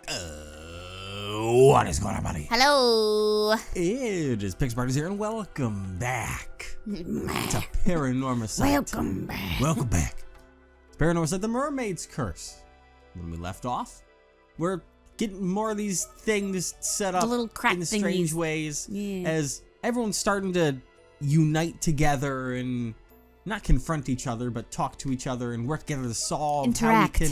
What is going on, buddy? Hello. It is Pixparters here, and welcome back to Paranormasight. Welcome back. Welcome back. It's Paranormasight, the Mermaid's Curse. When we left off, we're getting more of these things set up The little crack in strange thingies. ways Yeah. as everyone's starting to unite together and not confront each other, but talk to each other and work together to solve Interact.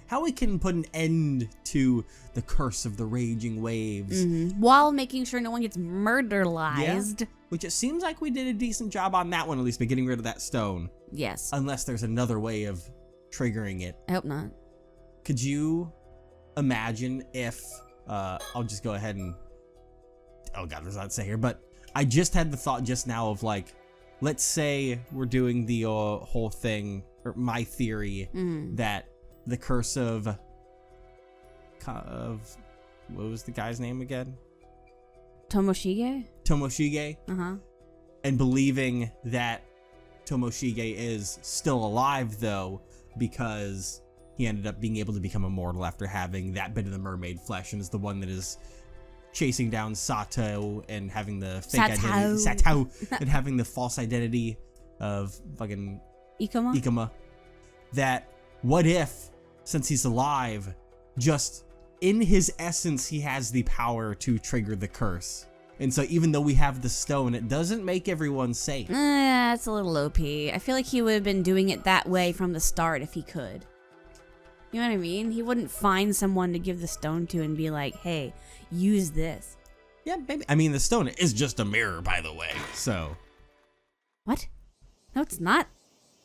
how we can put an end to the curse of the raging waves. While making sure no one gets murderized. Yeah, which it seems like we did a decent job on that one, at least by getting rid of that stone. Yes. Unless there's another way of triggering it. I hope not. Could you imagine if, I'll just go ahead and, oh god, there's a lot to say here, but I just had the thought just now of like, let's say we're doing the whole thing, or my theory, that the curse of, what was the guy's name again? Tomoshige? Tomoshige. Uh-huh. And believing that Tomoshige is still alive, though, because he ended up being able to become immortal after having that bit of the mermaid flesh, and is the one that is chasing down Sato and having the fake identity, Sato, and having the false identity of fucking Ikuma. That what if, since he's alive, just in his essence, he has the power to trigger the curse. And so even though we have the stone, it doesn't make everyone safe. That's a little OP. I feel like he would have been doing it that way from the start if he could. You know what I mean? He wouldn't find someone to give the stone to and be like, hey, use this. Yeah, maybe. I mean, the stone is just a mirror, by the way, so. What? No, it's not.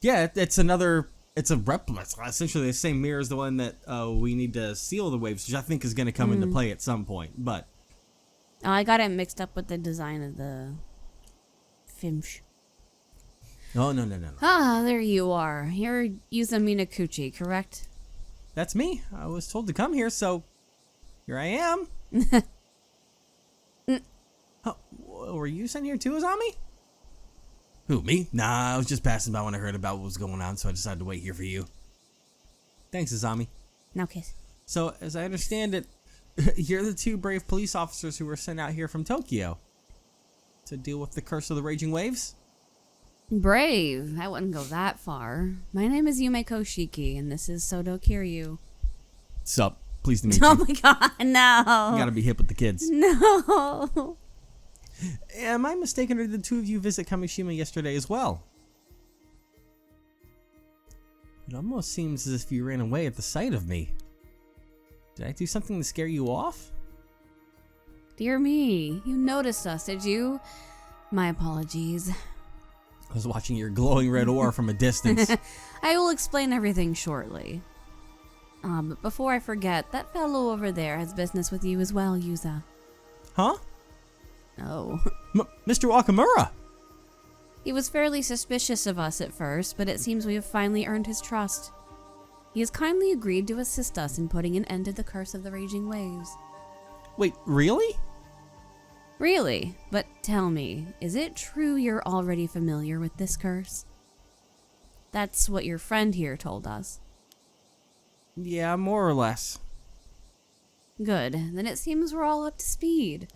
Yeah, it's another, it's a replica. It's essentially the same mirror as the one that we need to seal the waves, which I think is going to come into play at some point, but. Oh, I got it mixed up with the design of the Fimsh. No. Ah, there you are. You're Yuza Minakuchi, correct? That's me. I was told to come here, so here I am. Oh, were you sent here too, Azami? Who, me? Nah, I was just passing by when I heard about what was going on, so I decided to wait here for you. Thanks, Azami. No kiss. So, as I understand it, you're the two brave police officers who were sent out here from Tokyo to deal with the curse of the raging waves? Brave. I wouldn't go that far. My name is Yumeko Shiki, and this is Sodo Kiryu. Sup? Pleased to meet Oh you. my god, no. You gotta be hip with the kids. No. Am I mistaken, or did the two of you visit Kamishima yesterday as well? It almost seems as if you ran away at the sight of me. Did I do something to scare you off? Dear me, you noticed us, did you? My apologies. I was watching your glowing red ore from a distance. I will explain everything shortly. But before I forget, that fellow over there has business with you as well, Yuza. Huh? Oh. Mr. Wakamura! He was fairly suspicious of us at first, but it seems we have finally earned his trust. He has kindly agreed to assist us in putting an end to the curse of the raging waves. Wait, really? Really? But tell me, is it true you're already familiar with this curse? That's what your friend here told us. Yeah, more or less. Good, then it seems we're all up to speed.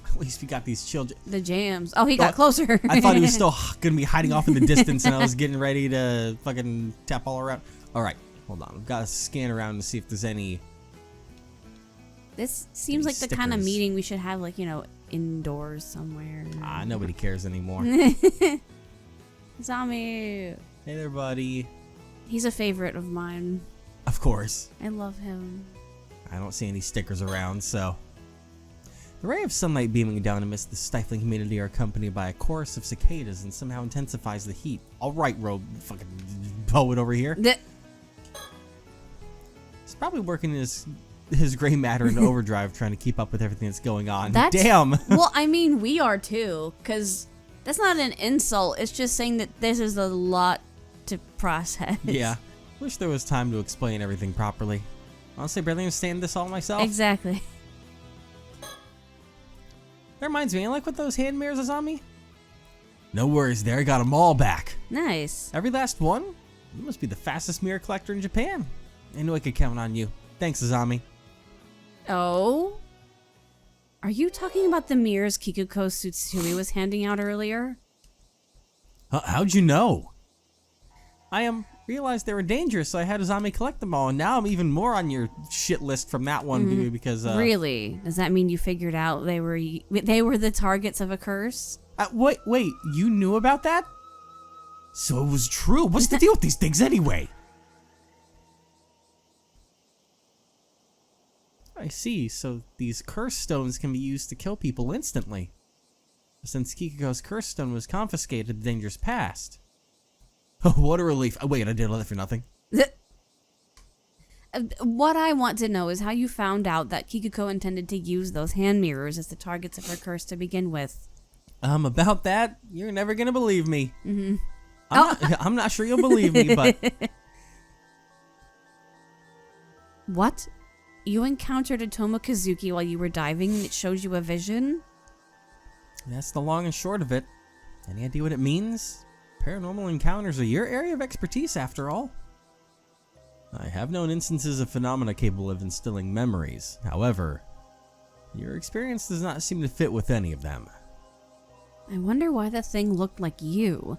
At least we got these children. The jams. Oh, he got closer. I thought he was still gonna be hiding off in the distance, and I was getting ready to fucking tap all around. Alright, hold on. I've got to scan around to see if there's any. This seems like the kind of meeting we should have, like, you know, indoors somewhere. Nobody cares anymore. Zami. Hey there, buddy. He's a favorite of mine. Of course. I love him. I don't see any stickers around, so. The ray of sunlight beaming down amidst the stifling humidity are accompanied by a chorus of cicadas and somehow intensifies the heat. Alright, fucking poet over here. He's probably working his gray matter in overdrive trying to keep up with everything that's going on. Damn! Well, I mean, we are too, because that's not an insult. It's just saying that this is a lot to process. Yeah. Wish there was time to explain everything properly. Honestly, I barely understand this all myself. Exactly. That reminds me, I like what those hand mirrors is on me. No worries there, I got them all back. Nice. Every last one? You must be the fastest mirror collector in Japan. I knew I could count on you. Thanks, Azami. Oh? Are you talking about the mirrors Kikuko Tsutsui was handing out earlier? How'd you know? I realized they were dangerous, so I had Azami collect them all, and now I'm even more on your shit list from that one because Really? Does that mean you figured out they were the targets of a curse? Wait, you knew about that? So it was true. What's the deal with these things anyway? I see. So these curse stones can be used to kill people instantly. Since Kikuko's curse stone was confiscated, the danger's past. Oh, what a relief. Oh, wait, I did all that for nothing. What I want to know is how you found out that Kikuko intended to use those hand mirrors as the targets of her curse to begin with. About that, you're never gonna believe me. Mm-hmm. I'm not sure you'll believe me, but... What? You encountered a Tomokazuki while you were diving and it shows you a vision? That's the long and short of it. Any idea what it means? Paranormal encounters are your area of expertise, after all. I have known instances of phenomena capable of instilling memories. However, your experience does not seem to fit with any of them. I wonder why the thing looked like you.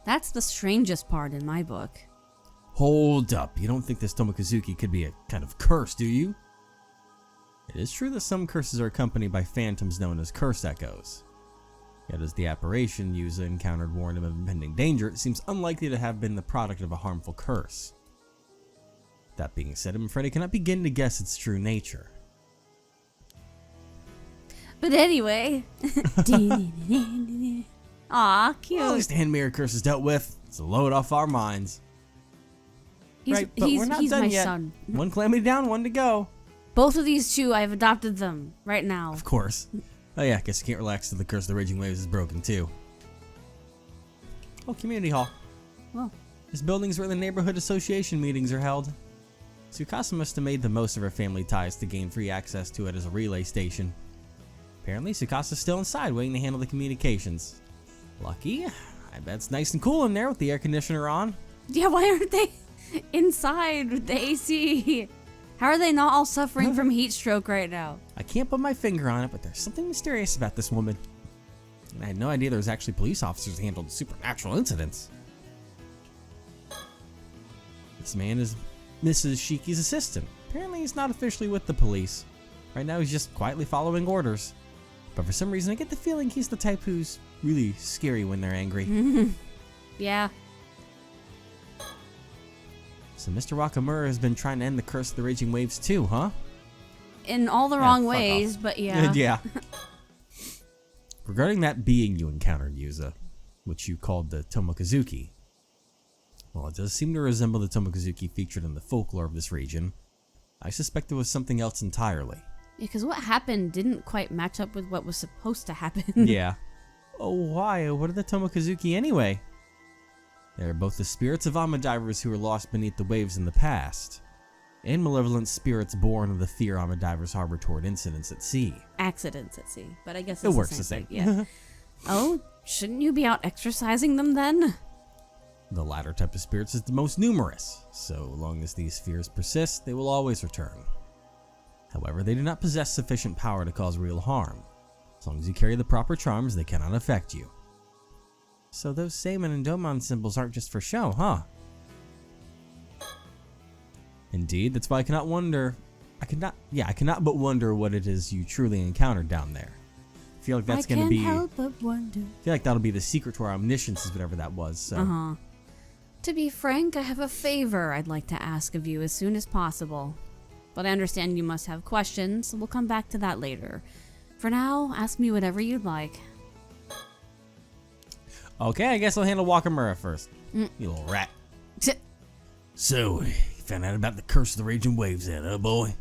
That's the strangest part in my book. Hold up, you don't think this Tomokazuki could be a kind of curse, do you? It is true that some curses are accompanied by phantoms known as curse echoes. Yet as the apparition Yuza encountered warned him of impending danger, it seems unlikely to have been the product of a harmful curse. That being said, I'm afraid I cannot begin to guess its true nature. But anyway. Aw, cute. Well, at least the hand mirror curse is dealt with. It's a load off our minds. Right, but we're not done yet. Son. One calamity down, one to go. Both of these two, I have adopted them right now. Of course. Oh yeah, I guess you can't relax till the curse of the raging waves is broken too. Oh, community hall. Well, This building's where the neighborhood association meetings are held. Tsukasa must have made the most of her family ties to gain free access to it as a relay station. Apparently, Tsukasa's still inside waiting to handle the communications. Lucky. I bet it's nice and cool in there with the air conditioner on. yeah, why aren't they inside with the AC? How are they not all suffering from heat stroke right now? I can't put my finger on it, but there's something mysterious about this woman. And I had no idea there was actually police officers who handled supernatural incidents. This man is Mrs. Shiki's assistant. Apparently he's not officially with the police. Right now he's just quietly following orders. But for some reason I get the feeling he's the type who's really scary when they're angry. Yeah. So Mr. Wakamura has been trying to end the curse of the raging waves too, huh? In all the wrong ways, but yeah. Yeah. Regarding that being you encountered, Yuza, which you called the Tomokazuki, well, it does seem to resemble the Tomokazuki featured in the folklore of this region. I suspect it was something else entirely. Yeah, because what happened didn't quite match up with what was supposed to happen. Yeah. Oh, why? What are the Tomokazuki anyway? They are both the spirits of Ama divers who were lost beneath the waves in the past, and malevolent spirits born of the fear Ama divers harbor toward incidents at sea. Accidents at sea, but I guess It it's works the the same same. thing. Yeah. Oh, shouldn't you be out exercising them then? The latter type of spirits is the most numerous, so long as these fears persist, they will always return. However, they do not possess sufficient power to cause real harm. As long as you carry the proper charms, they cannot affect you. So those Seiman and Domon symbols aren't just for show, huh? Indeed, that's why I cannot but wonder what it is you truly encountered down there. I feel like that's gonna be. I can't help but wonder. I feel like that'll be the secret to our omniscience, is whatever that was. So. To be frank, I have a favor I'd like to ask of you as soon as possible. But I understand you must have questions, so we'll come back to that later. For now, ask me whatever you'd like. Okay, I guess I'll handle Wakamura first. You little rat. So, you found out about the curse of the raging waves then, huh, boy?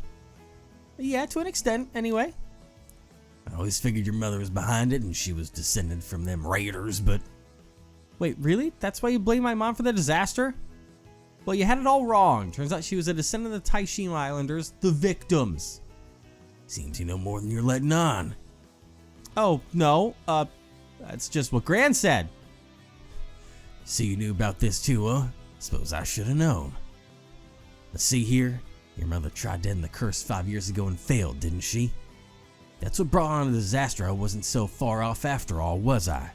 Yeah, to an extent, anyway. I always figured your mother was behind it and she was descended from them raiders, but... Wait, really? That's why you blame my mom for the disaster? Well, you had it all wrong. Turns out she was a descendant of the Taishima Islanders, the victims. Seems you know more than you're letting on. Oh, no. That's just what Gran said. So you knew about this too, huh? Suppose I should have known. Let's see here. Your mother tried to end the curse 5 years ago and failed, didn't she? That's what brought on the disaster. I wasn't so far off after all, was I?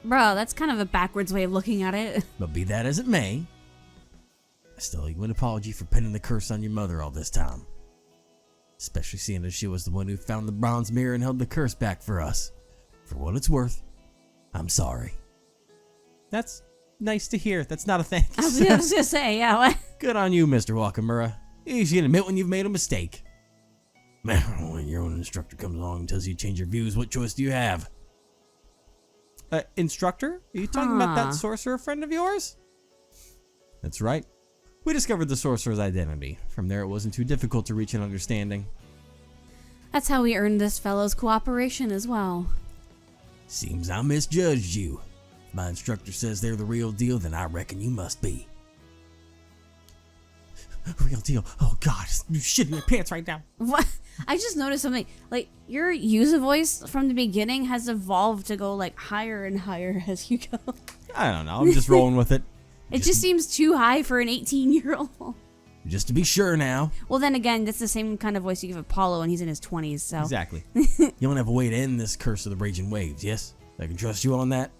Bro, that's kind of a backwards way of looking at it. But be that as it may, I still owe you an apology for pinning the curse on your mother all this time. Especially seeing as she was the one who found the bronze mirror and held the curse back for us. For what it's worth, I'm sorry. That's nice to hear. That's not a thanks. I was gonna say, yeah. What? Good on you, Mr. Wakamura. You should admit when you've made a mistake. Man, when your own instructor comes along and tells you to change your views, what choice do you have? Instructor? Are you talking about that sorcerer friend of yours? That's right. We discovered the sorcerer's identity. From there, it wasn't too difficult to reach an understanding. That's how we earned this fellow's cooperation as well. Seems I misjudged you. If my instructor says they're the real deal, then I reckon you must be. Real deal? Oh god, you're shitting your pants right now. What? I just noticed something. Like, your Yuza voice from the beginning has evolved to go, like, higher and higher as you go. I don't know, I'm just rolling with it. It just seems too high for an 18-year-old. Just to be sure now. Well, then again, that's the same kind of voice you give Apollo when he's in his 20s, so. Exactly. You don't have a way to end this curse of the raging waves, yes? I can trust you on that?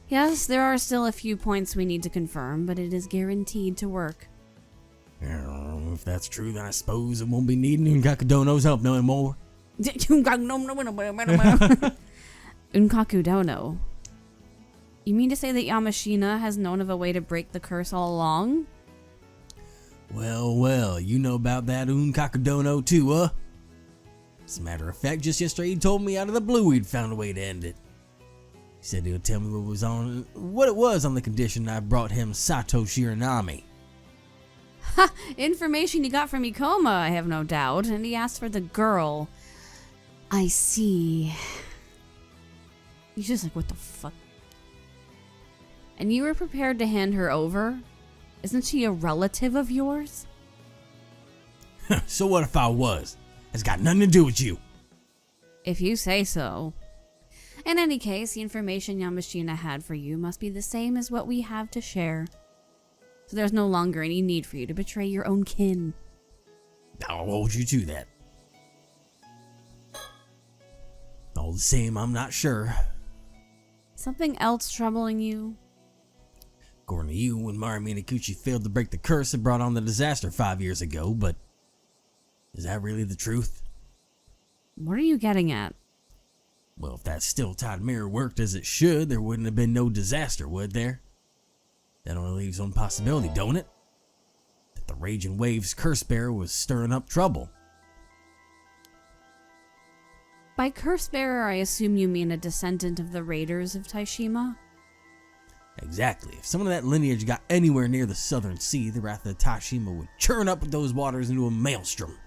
Yes, there are still a few points we need to confirm, but it is guaranteed to work. If that's true, then I suppose it won't be needing Unkakudono's help no more. Unkakudono. You mean to say that Yamashina has known of a way to break the curse all along? Well, you know about that Unkakudono too, huh? As a matter of fact, just yesterday he told me out of the blue he'd found a way to end it. He said he'll tell me what it was on the condition I brought him Sato Shiranami. Ha! Information he got from Ikoma, I have no doubt, and he asked for the girl. I see. He's just like, what the fuck? And you were prepared to hand her over? Isn't she a relative of yours? So what if I was? It's got nothing to do with you. If you say so. In any case, the information Yamashina had for you must be the same as what we have to share. So there's no longer any need for you to betray your own kin. I'll hold you to that. All the same, I'm not sure. Something else troubling you? According to you, when Mari Minakuchi failed to break the curse, it brought on the disaster 5 years ago, but is that really the truth? What are you getting at? Well, if that still-tied mirror worked as it should, there wouldn't have been no disaster, would there? That only leaves one possibility, don't it? That the Raging Waves curse bearer was stirring up trouble. By curse bearer, I assume you mean a descendant of the raiders of Taishima? Exactly. If someone of that lineage got anywhere near the southern sea, the wrath of Taishima would churn up with those waters into a maelstrom.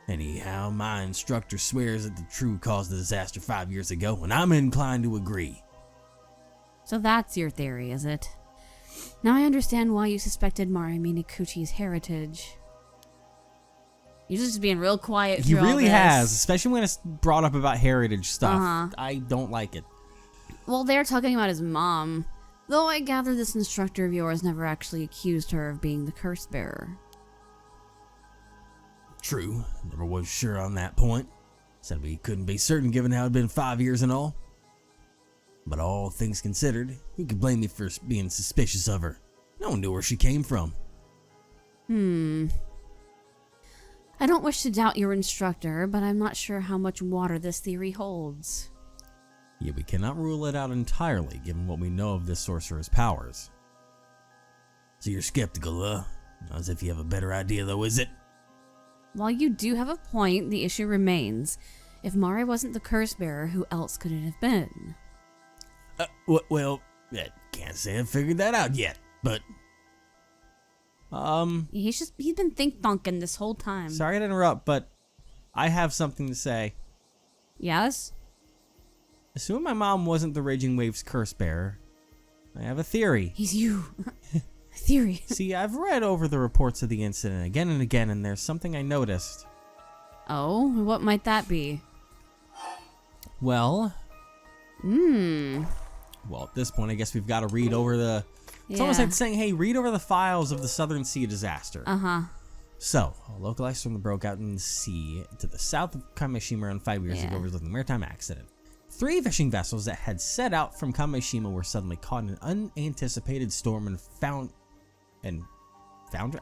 Anyhow, my instructor swears that the true cause of the disaster 5 years ago, and I'm inclined to agree. So that's your theory, is it? Now I understand why you suspected Mari Minakuchi's heritage. You're just being real quiet He through all really this. has, especially when it's brought up about heritage stuff. I don't like it. Well, they're talking about his mom. Though I gather this instructor of yours never actually accused her of being the curse bearer. True, never was sure on that point. Said we couldn't be certain given how it'd been 5 years and all. But all things considered, who could blame me for being suspicious of her? No one knew where she came from. I don't wish to doubt your instructor, but I'm not sure how much water this theory holds. Yet we cannot rule it out entirely given what we know of this sorcerer's powers. So you're skeptical, huh? As if you have a better idea though, is it? While you do have a point, the issue remains. If Mari wasn't the curse bearer, who else could it have been? Well, I can't say I've figured that out yet, but... He's been think-thunking this whole time. Sorry to interrupt, but I have something to say. Yes? Assuming my mom wasn't the Raging Waves curse bearer, I have a theory. He's you. Theory. See, I've read over the reports of the incident again and again, and there's something I noticed. Oh, what might that be? Well, at this point, I guess we've got to read over the It's almost like saying, hey, read over the files of the Southern Sea disaster. So, a local ice storm broke out in the sea to the south of Kameshima around 5 years ago, resulting in a maritime accident. 3 fishing vessels that had set out from Kameshima were suddenly caught in an unanticipated storm and foundered.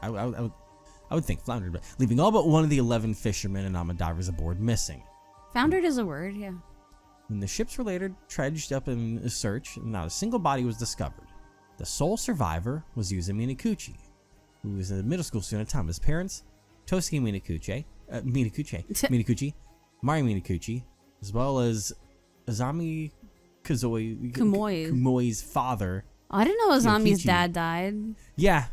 I would think floundered, but leaving all but one of the 11 fishermen and divers aboard missing. Foundered is a word, yeah. When the ships were later dredged up in a search, not a single body was discovered. The sole survivor was Yuza Minakuchi, who was a middle school student at the time. His parents, Tosuke Minakuchi, Mari Minakuchi, as well as Azami Kumoi's father. Oh, I didn't know Azami's dad died. Yeah.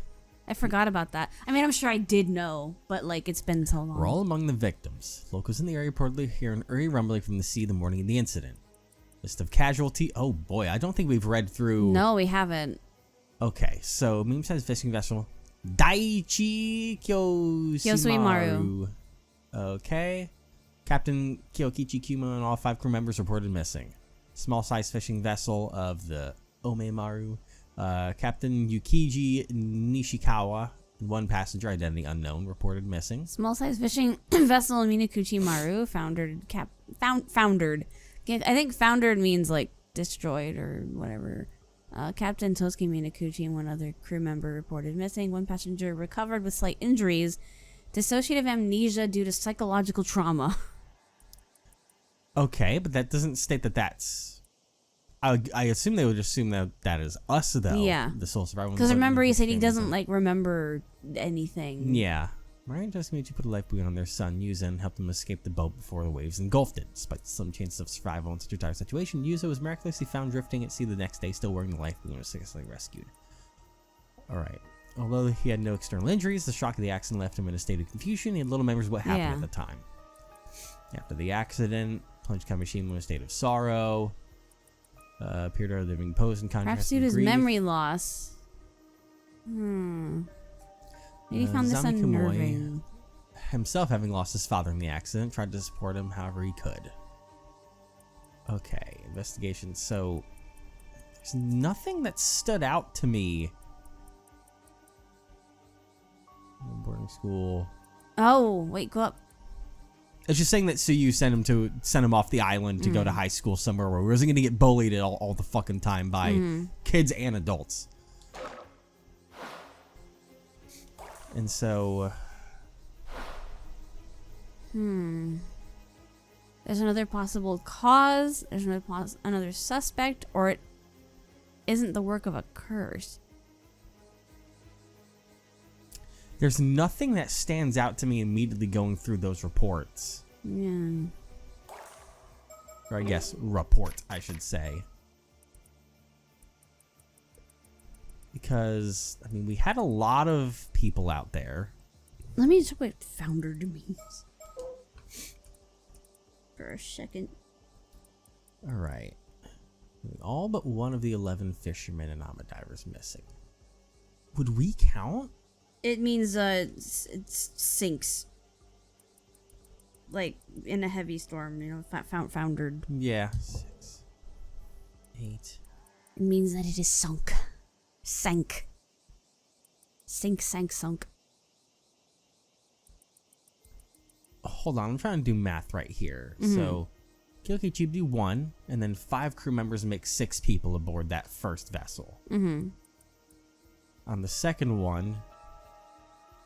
I forgot about that. I mean, I'm sure I did know, but like it's been so long. We're all among the victims. Locals in the area reportedly hear an eerie rumbling from the sea the morning of the incident. List of casualty. Oh boy, I don't think we've read through. No, we haven't. Okay, so medium-sized fishing vessel Daiichi Kyosuimaru. Okay. Captain Kyokichi Kuma and all 5 crew members reported missing. Small-sized fishing vessel of the Omemaru. Captain Yukiji Nishikawa, 1 passenger, identity unknown, reported missing. Small-sized fishing vessel Minakuchi Maru foundered. I think foundered means like destroyed or whatever. Captain Tosuke Minakuchi and 1 other crew member reported missing. 1 passenger recovered with slight injuries. Dissociative amnesia due to psychological trauma. Okay, but that doesn't state that that's... I assume they would assume that that is us, though. Yeah. The sole survivor. Because remember, he said he doesn't, like, remember anything. Yeah. Mari and Tosuke put a life buoy on their son, Yuza, and helped him escape the boat before the waves engulfed it. Despite some chances of survival in such a dire situation, Yuza was miraculously found drifting at sea the next day, still wearing the life buoy and was successfully rescued. Alright. Although he had no external injuries, the shock of the accident left him in a state of confusion. He had little memories of what happened at the time. After the accident, plunged Kamishima in a state of sorrow. Appeared to have living pose and contrast. Perhaps due to his memory loss. Maybe he found this unnerving. Himself, having lost his father in the accident, tried to support him however he could. Okay, investigation. So, there's nothing that stood out to me. Boarding school. Oh, wait, go up. It's just saying that Suyu sent him off the island to go to high school somewhere where he wasn't going to get bullied all the fucking time by kids and adults. And so... There's another possible cause. There's another suspect, or it isn't the work of a curse. There's nothing that stands out to me immediately going through those reports. Yeah. Or I guess report, I should say. Because, I mean, we had a lot of people out there. Let me check what foundered means. For a second. Alright. All but 1 of the 11 fishermen and divers missing. Would we count? It means it sinks. Like in a heavy storm, you know, foundered. Yeah. 6, 8. It means that it is sunk. Sank. Sink, sank, sunk. Hold on, I'm trying to do math right here. So, Kyokichi do 1, and then 5 crew members make 6 people aboard that first vessel. On the second one,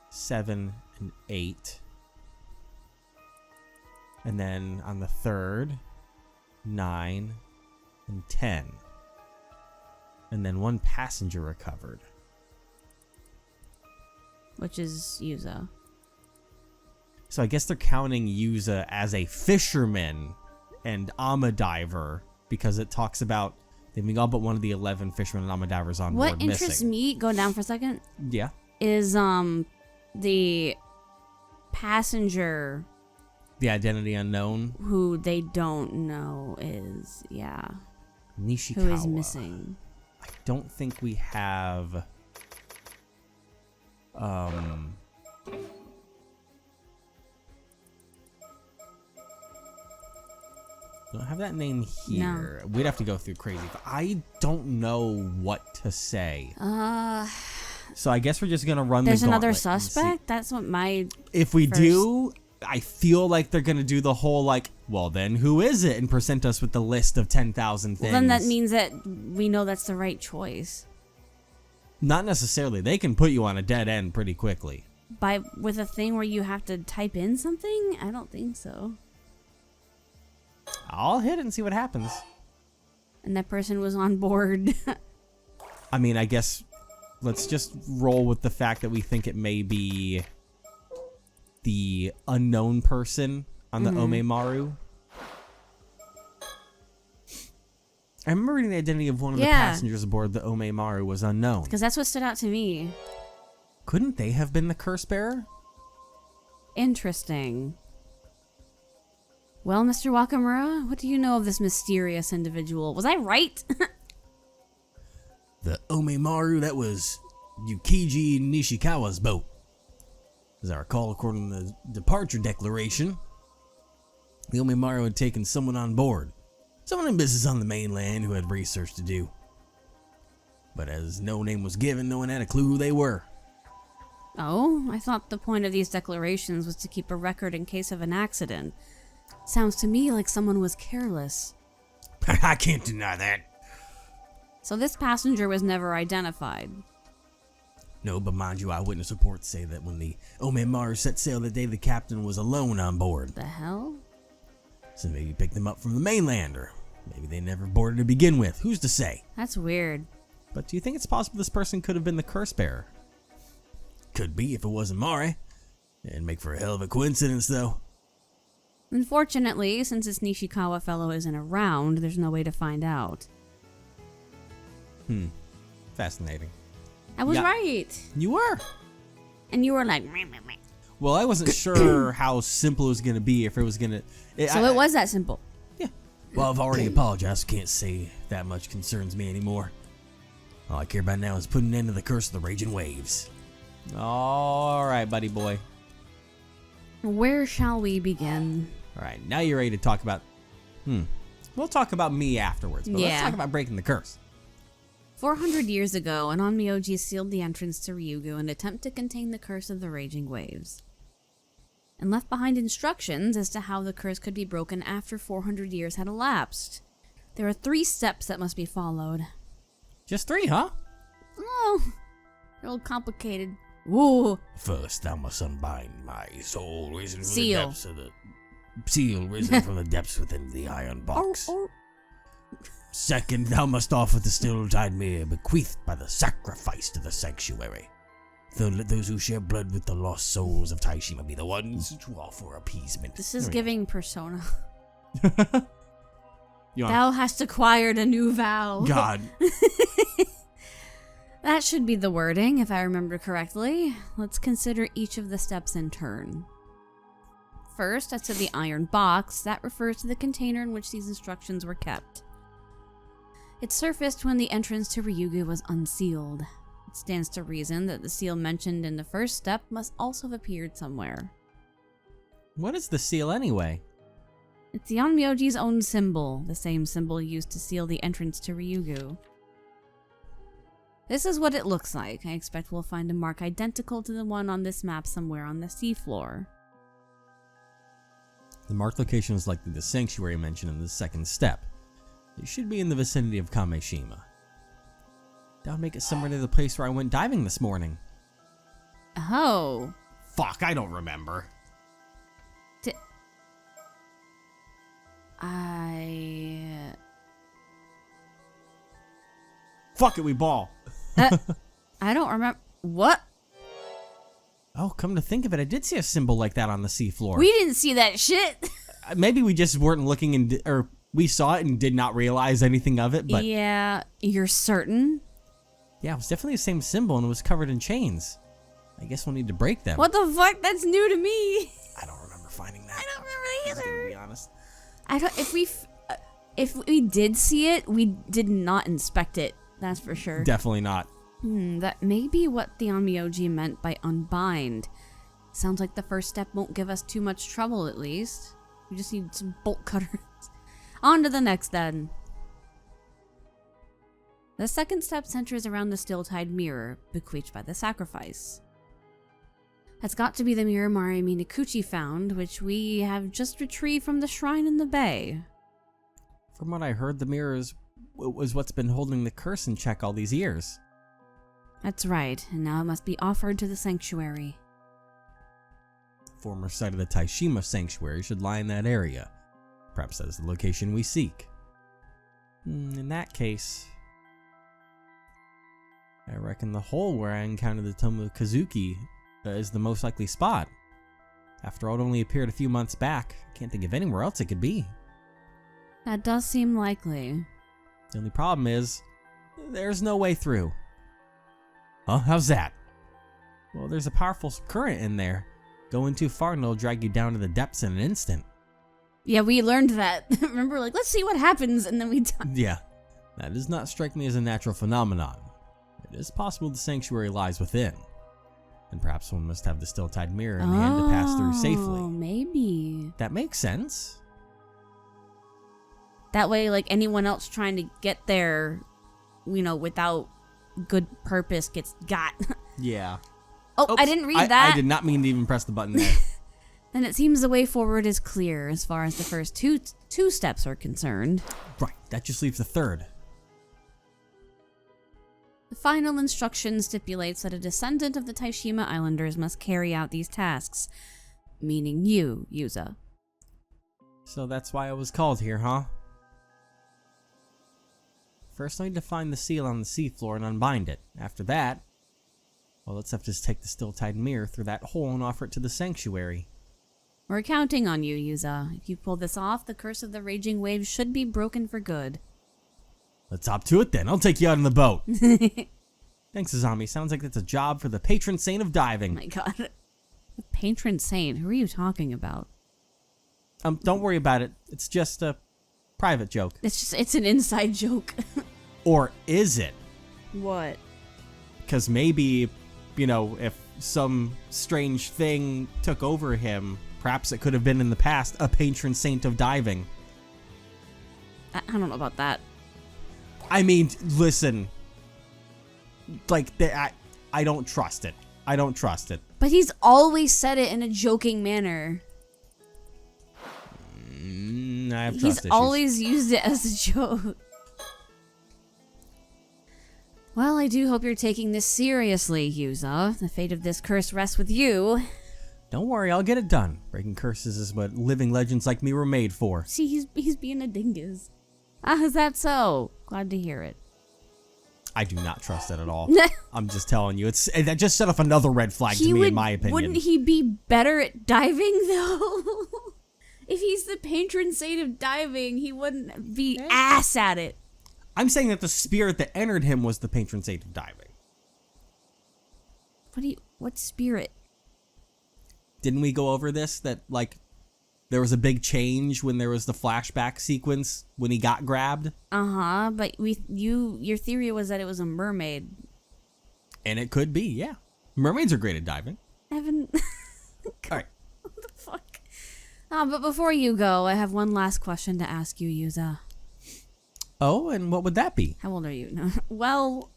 7 and 8. And then on the third, 9 and 10. And then 1 passenger recovered. Which is Yuza. So I guess they're counting Yuza as a fisherman and diver because it talks about leaving all but 1 of the 11 fishermen and divers on board missing. What interests me, go down for a second. Yeah. Is the passenger, the identity unknown, who they don't know is Nishikawa, who is missing. I don't think we have Don't have that name here. No. We'd have to go through crazy. I don't know what to say. So I guess we're just gonna run. There's the another suspect. That's what my. If we do, I feel like they're gonna do the whole like, well then who is it, and present us with the list of 10,000 things. Well, then that means that we know that's the right choice. Not necessarily. They can put you on a dead end pretty quickly. With a thing where you have to type in something? I don't think so. I'll hit it and see what happens. And that person was on board. I mean, I guess let's just roll with the fact that we think it may be the unknown person on the Omemaru. I remember reading the identity of one of the passengers aboard the Omemaru was unknown. Because that's what stood out to me. Couldn't they have been the curse bearer? Interesting. Well, Mr. Wakamura, what do you know of this mysterious individual? Was I right? The Omemaru, that was Yukiji Nishikawa's boat. As I recall, according to the departure declaration, the Omemaru had taken someone on board. Someone in business on the mainland who had research to do. But as no name was given, no one had a clue who they were. Oh, I thought the point of these declarations was to keep a record in case of an accident. Sounds to me like someone was careless. I can't deny that. So this passenger was never identified? No, but mind you, eyewitness reports say that when the Omemaru set sail the day, the captain was alone on board. The hell? So maybe he picked them up from the mainland, or maybe they never boarded to begin with. Who's to say? That's weird. But do you think it's possible this person could have been the curse bearer? Could be if it wasn't Mare. It'd make for a hell of a coincidence, though. Unfortunately, since this Nishikawa fellow isn't around, there's no way to find out. Fascinating. I was right. You were. And you were like, meh, meh, meh. Well, I wasn't sure how simple it was going to be, if it was going to... It was that simple. Yeah. Well, I've already apologized. Can't say that much concerns me anymore. All I care about now is putting an end to the curse of the raging waves. All right, buddy boy. Where shall we begin? All right, now you're ready to talk about... We'll talk about me afterwards, but let's talk about breaking the curse. 400 years ago, an Onmyoji sealed the entrance to Ryugu in an attempt to contain the curse of the raging waves, and left behind instructions as to how the curse could be broken after 400 years had elapsed. There are 3 steps that must be followed. Just 3, huh? Oh, a little complicated. Woo! First, thou must unbind my soul risen from Seal. the depths of the seal risen from the depths within the iron box. Second, thou must offer the still-tide mirror bequeathed by the sacrifice to the sanctuary. Third, let those who share blood with the lost souls of Taishima be the ones to offer appeasement. This is giving Persona. Thou hast acquired a new vow. God. That should be the wording, if I remember correctly. Let's consider each of the steps in turn. First, as to the iron box, that refers to the container in which these instructions were kept. It surfaced when the entrance to Ryugu was unsealed. It stands to reason that the seal mentioned in the first step must also have appeared somewhere. What is the seal anyway? It's the Onmyoji's own symbol, the same symbol used to seal the entrance to Ryugu. This is what it looks like. I expect we'll find a mark identical to the one on this map somewhere on the seafloor. The marked location is likely the sanctuary mentioned in the second step. It should be in the vicinity of Kameshima. That would make it somewhere near the place where I went diving this morning. Oh. Fuck, I don't remember. Fuck it, we ball. I don't remember. What? Oh, come to think of it, I did see a symbol like that on the seafloor. We didn't see that shit. Maybe we just weren't looking or we saw it and did not realize anything of it, but... Yeah, you're certain? Yeah, it was definitely the same symbol and it was covered in chains. I guess we'll need to break them. What the fuck? That's new to me. I don't remember finding that. I don't remember either. To be honest. I don't. If we did see it, we did not inspect it. That's for sure. Definitely not. That may be what the Onmyoji meant by unbind. Sounds like the first step won't give us too much trouble, at least. We just need some bolt cutters. On to the next then. The second step centers around the still-tide mirror, bequeathed by the sacrifice. That's got to be the mirror Mari Minakuchi found, which we have just retrieved from the shrine in the bay. From what I heard, the mirror was what's been holding the curse in check all these years. That's right, and now it must be offered to the sanctuary. Former site of the Taishima Sanctuary should lie in that area. Perhaps that is the location we seek. In that case, I reckon the hole where I encountered the Tomo Kazuki is the most likely spot. After all, it only appeared a few months back. I can't think of anywhere else it could be. That does seem likely. The only problem is, there's no way through. Huh? How's that? Well, there's a powerful current in there. Going too far and it'll drag you down to the depths in an instant. Yeah, we learned that. Remember, like, let's see what happens, and then we die. Yeah, that does not strike me as a natural phenomenon. It is possible the sanctuary lies within. And perhaps one must have the still-tide mirror in hand to pass through safely. Oh, maybe. That makes sense. That way, like, anyone else trying to get there, without good purpose got. Yeah. Oh, Oops, I didn't read that. I did not mean to even press the button there. Then it seems the way forward is clear as far as the first two steps are concerned. Right, that just leaves the third. The final instruction stipulates that a descendant of the Taishima Islanders must carry out these tasks, meaning you, Yuza. So that's why I was called here, huh? First, I need to find the seal on the seafloor and unbind it. After that, well, let's have to just take the still-tide mirror through that hole and offer it to the sanctuary. We're counting on you, Yuza. If you pull this off, the curse of the raging waves should be broken for good. Let's hop to it then. I'll take you out on the boat. Thanks, Azami. Sounds like that's a job for the patron saint of diving. Oh my god. The patron saint? Who are you talking about? Don't worry about it. It's just a private joke. It's an inside joke. Or is it? What? Because maybe, if some strange thing took over him, perhaps it could have been in the past a patron saint of diving. I don't know about that. I mean, listen. Like, I don't trust it. I don't trust it. But he's always said it in a joking manner. I have trust He's issues. always used it as a joke. Well, I do hope you're taking this seriously, Yuza. The fate of this curse rests with you. Don't worry, I'll get it done. Breaking curses is what living legends like me were made for. See, he's being a dingus. Is that so? Glad to hear it. I do not trust it at all. I'm just telling you, that just set off another red flag to me, in my opinion. Wouldn't he be better at diving, though? If he's the patron saint of diving, he wouldn't be ass at it. I'm saying that the spirit that entered him was the patron saint of diving. What spirit? Didn't we go over this? That, like, there was a big change when there was the flashback sequence when he got grabbed? Uh-huh, but your theory was that it was a mermaid. And it could be, yeah. Mermaids are great at diving. Evan... All right. What the fuck? But before you go, I have one last question to ask you, Yuza. Oh, and what would that be? How old are you? No. Well,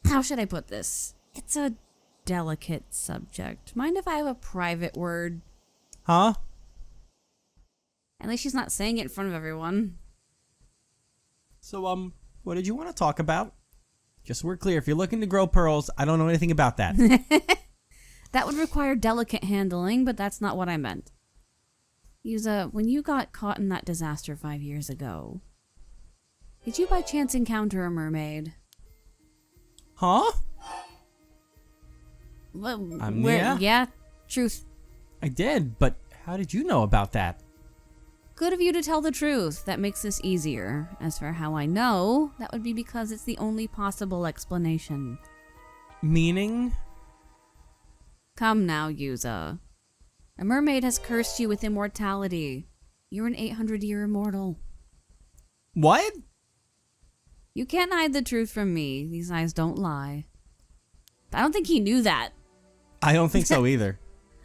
how should I put this? It's a delicate subject. Mind if I have a private word? Huh? At least she's not saying it in front of everyone. So, what did you want to talk about? Just so we're clear, if you're looking to grow pearls, I don't know anything about that. That would require delicate handling, but that's not what I meant. Yuza, when you got caught in that disaster 5 years ago, did you by chance encounter a mermaid? Huh? Well, yeah, truth. I did, but how did you know about that? Good of you to tell the truth. That makes this easier. As for how I know, that would be because it's the only possible explanation. Meaning? Come now, Yuza. A mermaid has cursed you with immortality. You're an 800-year immortal. What? You can't hide the truth from me. These eyes don't lie. I don't think he knew that. I don't think so either.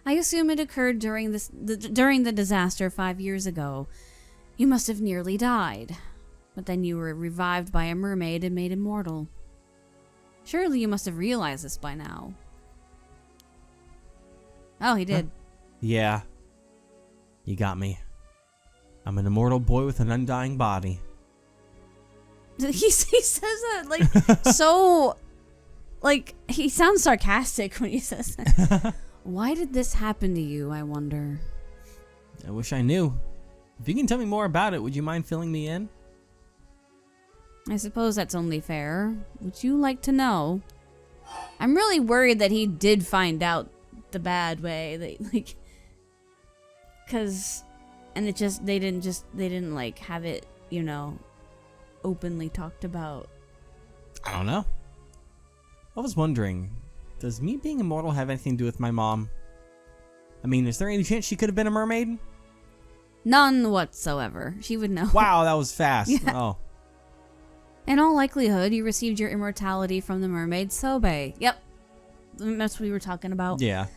I assume it occurred during the disaster 5 years ago. You must have nearly died. But then you were revived by a mermaid and made immortal. Surely you must have realized this by now. Oh, he did. Yeah. You got me. I'm an immortal boy with an undying body. He says that like so, like he sounds sarcastic when he says that. Why did this happen to you, I wonder? I wish I knew. If you can tell me more about it, would you mind filling me in? I suppose that's only fair. Would you like to know? I'm really worried that he did find out the bad way. And it just they didn't like have it, you know, openly talked about. I don't know. I was wondering, does me being immortal have anything to do with my mom? I mean, is there any chance she could have been a mermaid? None whatsoever. She would know. Wow, that was fast. Yeah. Oh. In all likelihood, you received your immortality from the mermaid Sobe. Yep. That's what we were talking about. Yeah.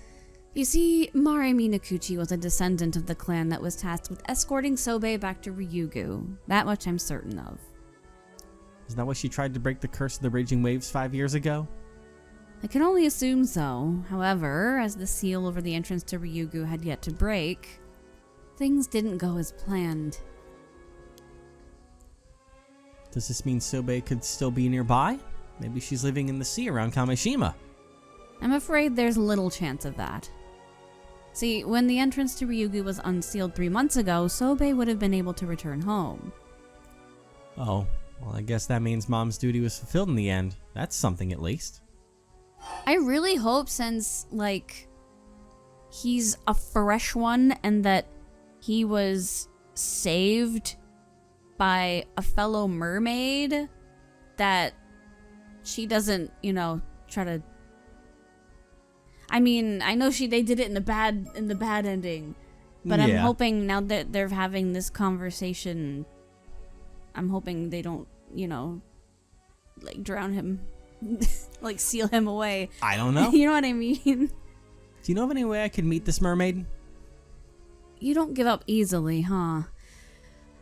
You see, Mare Minakuchi was a descendant of the clan that was tasked with escorting Sobe back to Ryugu. That much I'm certain of. Isn't that why she tried to break the curse of the raging waves 5 years ago? I can only assume so. However, as the seal over the entrance to Ryugu had yet to break, things didn't go as planned. Does this mean Sobe could still be nearby? Maybe she's living in the sea around Kamishima. I'm afraid there's little chance of that. See, when the entrance to Ryugu was unsealed 3 months ago, Sobe would have been able to return home. Oh, well, I guess that means Mom's duty was fulfilled in the end. That's something at least. I really hope, since, like, he's a fresh one and that he was saved by a fellow mermaid, that she doesn't, you know, try to... I mean, I know they did it in the bad ending, but Yeah. I'm hoping now that they're having this conversation, I'm hoping they don't, you know, like drown him, like seal him away. I don't know. You know what I mean? Do you know of any way I could meet this mermaid? You don't give up easily, huh?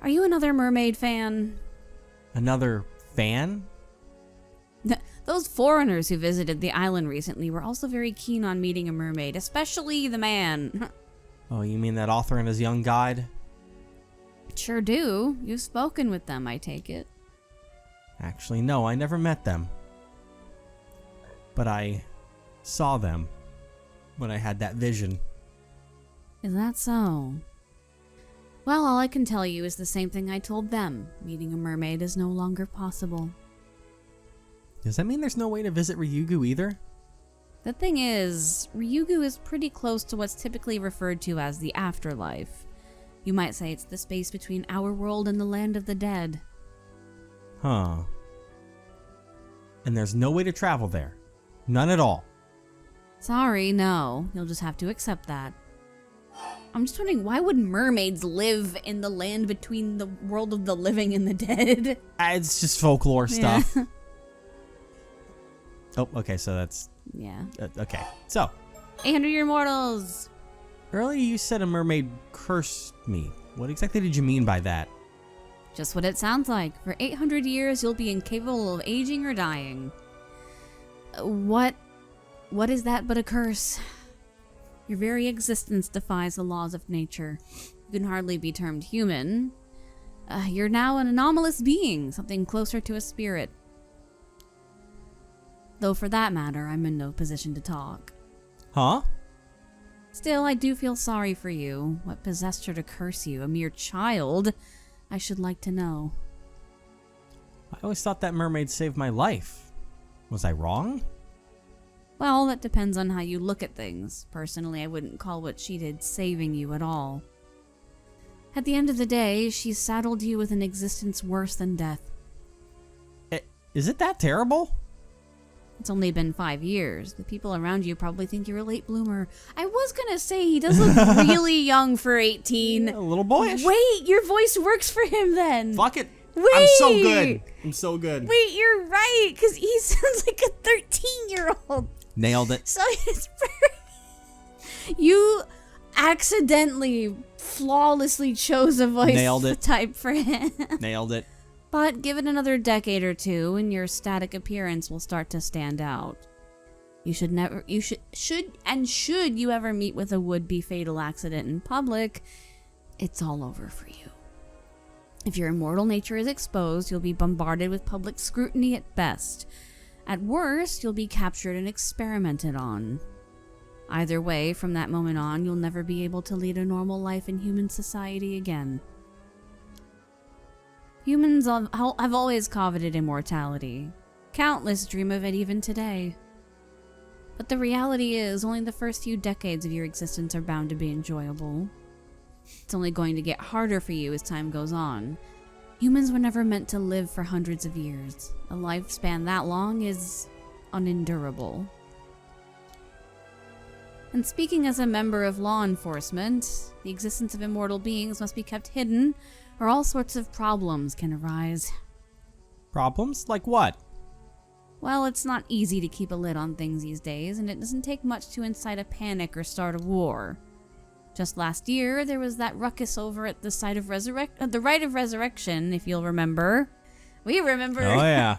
Are you another mermaid fan? Another fan? Those foreigners who visited the island recently were also very keen on meeting a mermaid, especially the man. Oh, you mean that author and his young guide? Sure do. You've spoken with them, I take it. Actually, no, I never met them. But I saw them when I had that vision. Is that so? Well, all I can tell you is the same thing I told them. Meeting a mermaid is no longer possible. Does that mean there's no way to visit Ryugu either? The thing is, Ryugu is pretty close to what's typically referred to as the afterlife. You might say it's the space between our world and the land of the dead. Huh. And there's no way to travel there? None at all? Sorry, no. You'll just have to accept that. I'm just wondering, why would mermaids live in the land between the world of the living and the dead? It's just folklore stuff. Yeah. Oh, okay, so that's... Yeah. Okay, so... 800 Year Immortals! Earlier you said a mermaid cursed me. What exactly did you mean by that? Just what it sounds like. For 800 years, you'll be incapable of aging or dying. What is that but a curse? Your very existence defies the laws of nature. You can hardly be termed human. You're now an anomalous being, something closer to a spirit. Though for that matter, I'm in no position to talk. Huh? Still, I do feel sorry for you. What possessed her to curse you? A mere child? I should like to know. I always thought that mermaid saved my life. Was I wrong? Well, that depends on how you look at things. Personally, I wouldn't call what she did saving you at all. At the end of the day, she saddled you with an existence worse than death. Is it that terrible? It's only been 5 years. The people around you probably think you're a late bloomer. I was gonna say, he does look really young for 18. A little boyish. Wait, your voice works for him then. Fuck it. Wait. I'm so good. I'm so good. Wait, you're right, because he sounds like a 13-year-old. Nailed it. So it's you accidentally flawlessly chose a voice Nailed it. type for him. Nailed it. But give it another decade or two and your static appearance will start to stand out. Should you ever meet with a would-be fatal accident in public, it's all over for you. If your immortal nature is exposed, you'll be bombarded with public scrutiny at best. At worst, you'll be captured and experimented on. Either way, from that moment on, you'll never be able to lead a normal life in human society again. Humans have always coveted immortality. Countless dream of it even today. But the reality is, only the first few decades of your existence are bound to be enjoyable. It's only going to get harder for you as time goes on. Humans were never meant to live for hundreds of years. A lifespan that long is unendurable. And speaking as a member of law enforcement, the existence of immortal beings must be kept hidden, or all sorts of problems can arise. Problems? Like what? Well, it's not easy to keep a lid on things these days, and it doesn't take much to incite a panic or start a war. Just last year, there was that ruckus over at the site of the Rite of Resurrection, if you'll remember. We remember. Oh, yeah.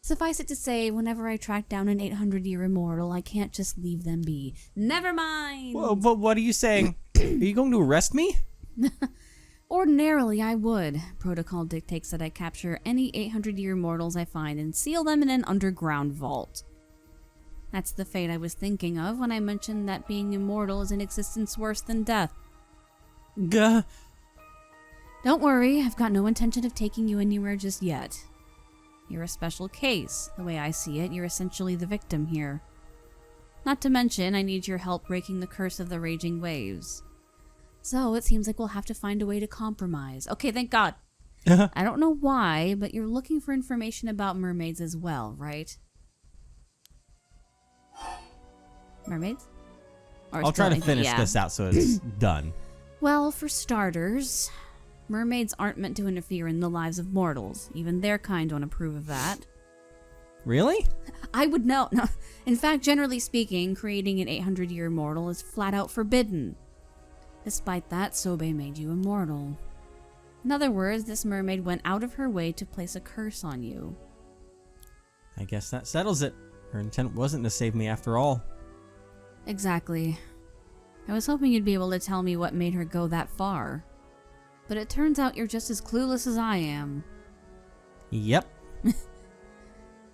Suffice it to say, whenever I track down an 800-year immortal, I can't just leave them be. Never mind! Well, but what are you saying? Are you going to arrest me? Ordinarily, I would. Protocol dictates that I capture any 800-year mortals I find and seal them in an underground vault. That's the fate I was thinking of when I mentioned that being immortal is an existence worse than death. Gah. Don't worry, I've got no intention of taking you anywhere just yet. You're a special case. The way I see it, you're essentially the victim here. Not to mention, I need your help breaking the curse of the raging waves. So, it seems like we'll have to find a way to compromise. Okay, thank God. I don't know why, but you're looking for information about mermaids as well, right? Mermaids? Or I'll try to still- finish yeah. this out so it's done. Well, for starters, mermaids aren't meant to interfere in the lives of mortals. Even their kind don't approve of that. Really? I would know. No. In fact, generally speaking, creating an 800-year mortal is flat out forbidden. Despite that, Sobe made you immortal. In other words, this mermaid went out of her way to place a curse on you. I guess that settles it. Her intent wasn't to save me after all. Exactly. I was hoping you'd be able to tell me what made her go that far. But it turns out you're just as clueless as I am. Yep.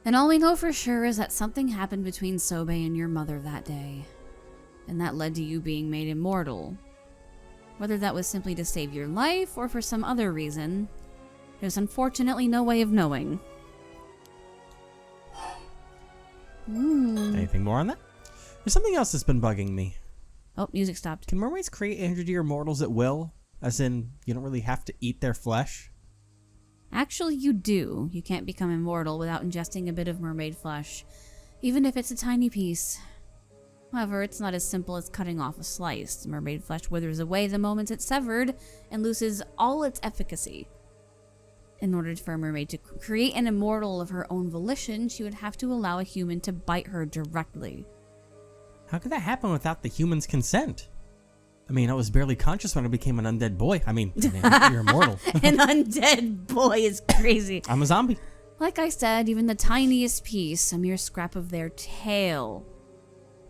And all we know for sure is that something happened between Sobe and your mother that day. And that led to you being made immortal. Whether that was simply to save your life or for some other reason, there's unfortunately no way of knowing. Anything more on that? There's something else that's been bugging me. Oh, music stopped. Can mermaids create 800-year mortals at will? As in, you don't really have to eat their flesh? Actually, you do. You can't become immortal without ingesting a bit of mermaid flesh, even if it's a tiny piece. However, it's not as simple as cutting off a slice. Mermaid flesh withers away the moment it's severed and loses all its efficacy. In order for a mermaid to create an immortal of her own volition, she would have to allow a human to bite her directly. How could that happen without the human's consent? I mean, I was barely conscious when I became an undead boy. I mean you're immortal. An undead boy is crazy. I'm a zombie. Like I said, even the tiniest piece, a mere scrap of their tail,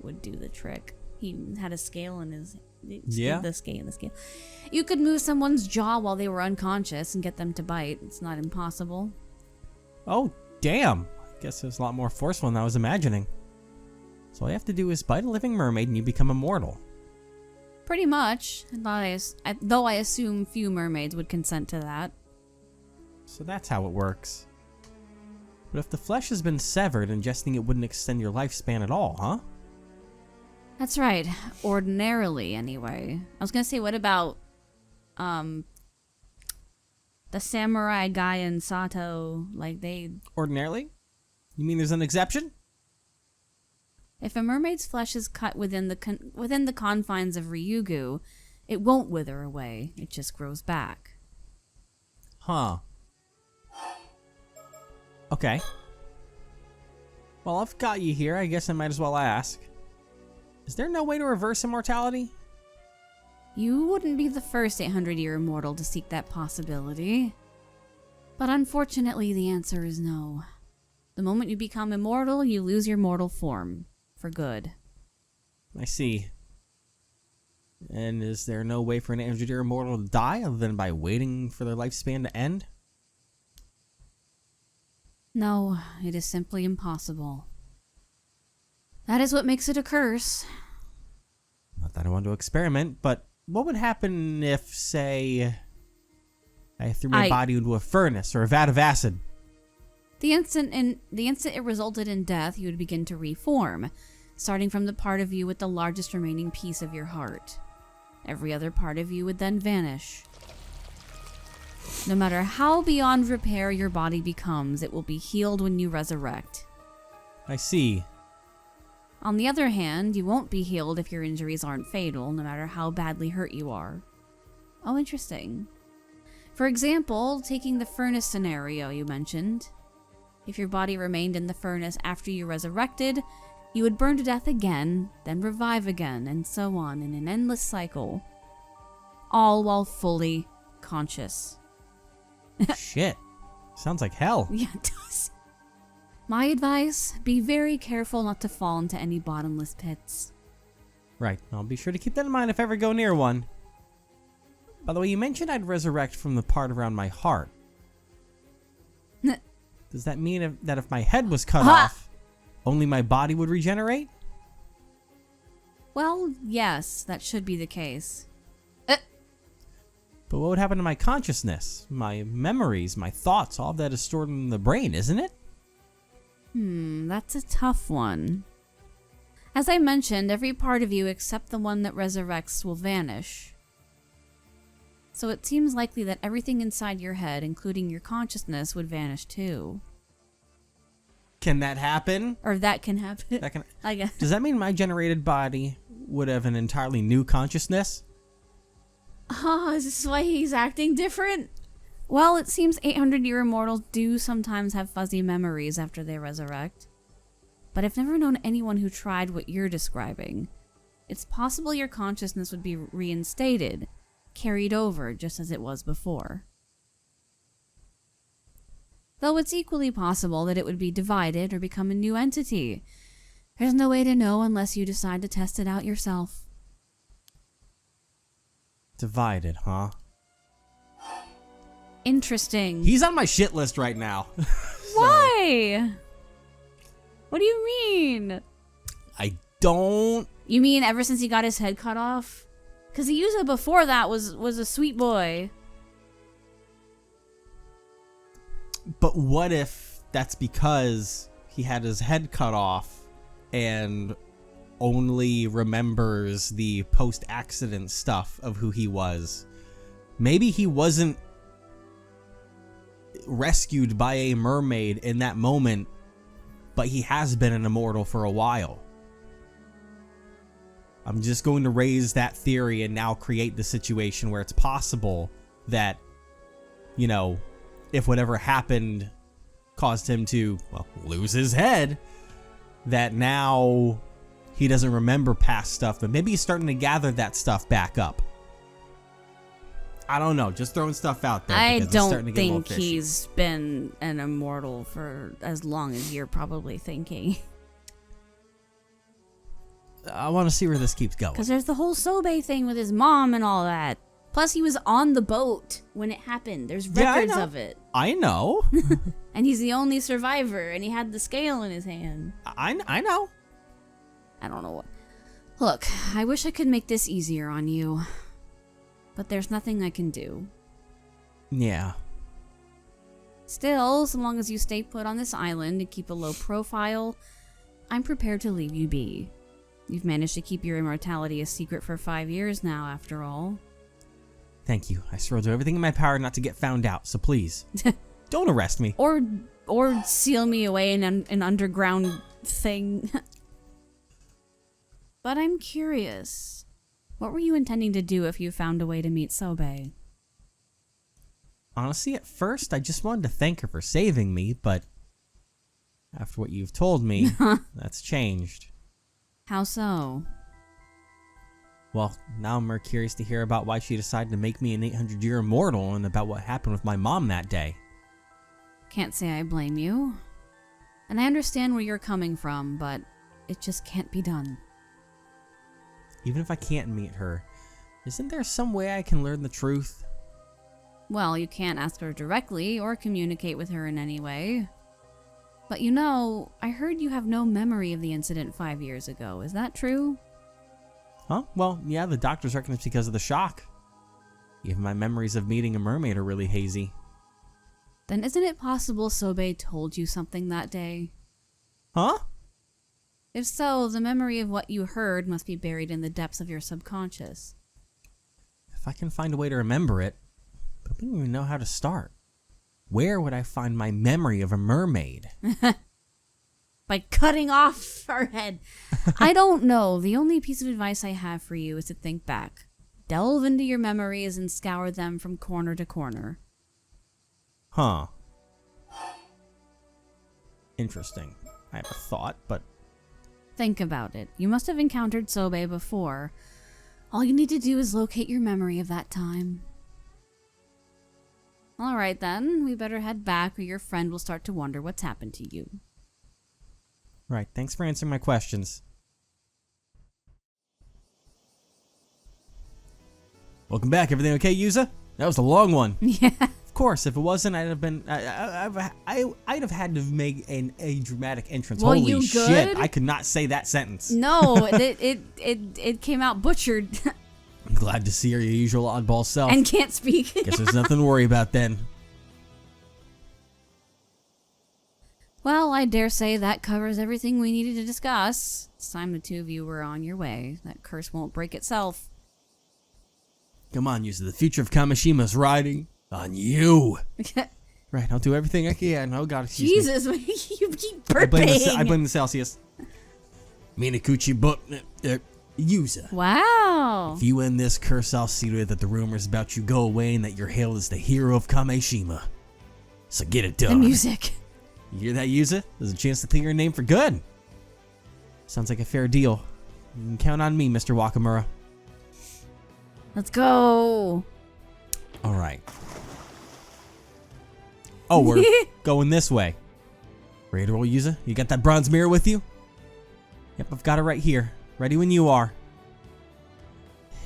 would do the trick. He had a scale in his... Yeah. The scale. You could move someone's jaw while they were unconscious and get them to bite. It's not impossible. Oh, damn. I guess it was a lot more forceful than I was imagining. So all you have to do is bite a living mermaid and you become immortal. Pretty much. Though I assume few mermaids would consent to that. So that's how it works. But if the flesh has been severed, ingesting it wouldn't extend your lifespan at all, huh? That's right. Ordinarily, anyway. I was gonna say, what about, the samurai guy in Sato? Like, they... Ordinarily? You mean there's an exception? If a mermaid's flesh is cut within the confines of Ryugu, it won't wither away. It just grows back. Huh. Okay. Well, I've got you here. I guess I might as well ask. Is there no way to reverse immortality? You wouldn't be the first 800-year immortal to seek that possibility. But unfortunately, the answer is no. The moment you become immortal, you lose your mortal form. For good. I see. And is there no way for an 800-year immortal to die other than by waiting for their lifespan to end? No, it is simply impossible. That is what makes it a curse. Not that I want to experiment, but what would happen if, say, I threw my body into a furnace or a vat of acid? The instant it resulted in death, you would begin to reform, starting from the part of you with the largest remaining piece of your heart. Every other part of you would then vanish. No matter how beyond repair your body becomes, it will be healed when you resurrect. I see. On the other hand, you won't be healed if your injuries aren't fatal, no matter how badly hurt you are. Oh, interesting. For example, taking the furnace scenario you mentioned. If your body remained in the furnace after you resurrected, you would burn to death again, then revive again, and so on in an endless cycle. All while fully conscious. Shit. Sounds like hell. Yeah, it does. My advice, be very careful not to fall into any bottomless pits. Right. I'll be sure to keep that in mind if I ever go near one. By the way, you mentioned I'd resurrect from the part around my heart. Does that mean that if my head was cut off, only my body would regenerate? Well, yes, that should be the case. But what would happen to my consciousness, my memories, my thoughts? All of that is stored in the brain, isn't it? That's a tough one. As I mentioned, every part of you except the one that resurrects will vanish. So it seems likely that everything inside your head, including your consciousness, would vanish too. Can that happen? Or that can happen. That can. I guess. Does that mean my generated body would have an entirely new consciousness? Oh, is this why he's acting different? Well, it seems 800-year immortals do sometimes have fuzzy memories after they resurrect. But I've never known anyone who tried what you're describing. It's possible your consciousness would be reinstated, carried over just as it was before. Though it's equally possible that it would be divided or become a new entity. There's no way to know unless you decide to test it out yourself. Divided, huh? Interesting. He's on my shit list right now. Why? What do you mean? I don't... You mean ever since he got his head cut off? Because the Yuza before that was a sweet boy. But what if that's because he had his head cut off and only remembers the post-accident stuff of who he was? Maybe he wasn't rescued by a mermaid in that moment, but he has been an immortal for a while. I'm just going to raise that theory and now create the situation where it's possible that, you know, if whatever happened caused him to, well, lose his head, that now he doesn't remember past stuff, but maybe he's starting to gather that stuff back up. I don't know, just throwing stuff out there. I don't think he's been an immortal for as long as you're probably thinking. I want to see where this keeps going. Because there's the whole Sobe thing with his mom and all that. Plus, he was on the boat when it happened. There's records of it. I know. And he's the only survivor, and he had the scale in his hand. I know. I don't know what. Look, I wish I could make this easier on you. But there's nothing I can do. Yeah. Still, so long as you stay put on this island and keep a low profile, I'm prepared to leave you be. You've managed to keep your immortality a secret for 5 years now, after all. Thank you. I swear I'll do everything in my power not to get found out, so please, don't arrest me. Or seal me away in an underground thing. But I'm curious. What were you intending to do if you found a way to meet Sobe? Honestly, at first, I just wanted to thank her for saving me, but after what you've told me, that's changed. How so? Well, now I'm more curious to hear about why she decided to make me an 800-year immortal and about what happened with my mom that day. Can't say I blame you. And I understand where you're coming from, but it just can't be done. Even if I can't meet her, isn't there some way I can learn the truth? Well, you can't ask her directly or communicate with her in any way. But you know, I heard you have no memory of the incident 5 years ago. Is that true? Huh? Well, yeah, the doctors reckon it's because of the shock. Even my memories of meeting a mermaid are really hazy. Then isn't it possible Sobe told you something that day? Huh? If so, the memory of what you heard must be buried in the depths of your subconscious. If I can find a way to remember it, but I don't even know how to start. Where would I find my memory of a mermaid? By cutting off her head. I don't know. The only piece of advice I have for you is to think back. Delve into your memories and scour them from corner to corner. Huh. Interesting. I have a thought, but... Think about it. You must have encountered Sobe before. All you need to do is locate your memory of that time. Alright then, we better head back or your friend will start to wonder what's happened to you. Right, thanks for answering my questions. Welcome back, everything okay, Yuza? That was a long one. Yeah. Of course, if it wasn't, I'd have been... I'd have had to make a dramatic entrance. Well, Holy you shit, good? I could not say that sentence. No, it came out butchered I'm glad to see your usual oddball self. and can't speak. Guess there's nothing to worry about then. Well, I dare say that covers everything we needed to discuss. It's time the two of you were on your way. That curse won't break itself. Come on, Yuza, the future of Kamishima is riding on you. Right, I'll do everything I can. Oh god, excuse Jesus, me. you keep I burping. blame the Celsius. Minakuchi book Yuza. Wow. If you end this curse, I'll see to it that the rumors about you go away and that you're hailed as the hero of Kamishima. So get it done. The music. You hear that, Yuza? There's a chance to clear your name for good. Sounds like a fair deal. You can count on me, Mr. Wakamura. Let's go. All right. Oh, we're going this way. Ready to roll, Yuza? You got that bronze mirror with you? Yep, I've got it right here. Ready when you are.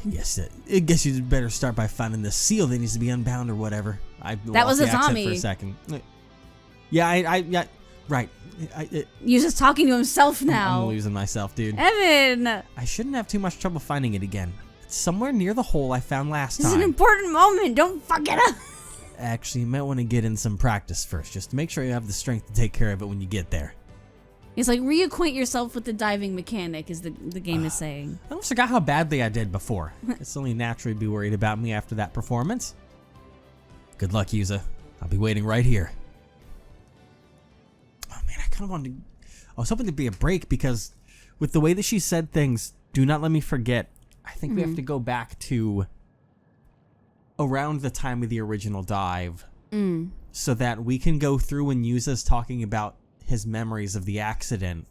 I guess you'd better start by finding the seal that needs to be unbound or whatever. That was lost a the accent zombie. for a second. Yeah, yeah, right. You're just talking to himself now. I'm losing myself, dude. Evan! I shouldn't have too much trouble finding it again. It's somewhere near the hole I found last This is time. an important moment. Don't fuck it up. Actually, you might want to get in some practice first, just to make sure you have the strength to take care of it when you get there. It's like reacquaint yourself with the diving mechanic, is the game is saying. I almost forgot how badly I did before. It's only natural to be worried about me after that performance. Good luck, Yuza. I'll be waiting right here. Oh man, I kind of wanted to... I was hoping there'd be a break because with the way that she said things, do not let me forget. I think we have to go back to around the time of the original dive so that we can go through when Yuza's talking about his memories of the accident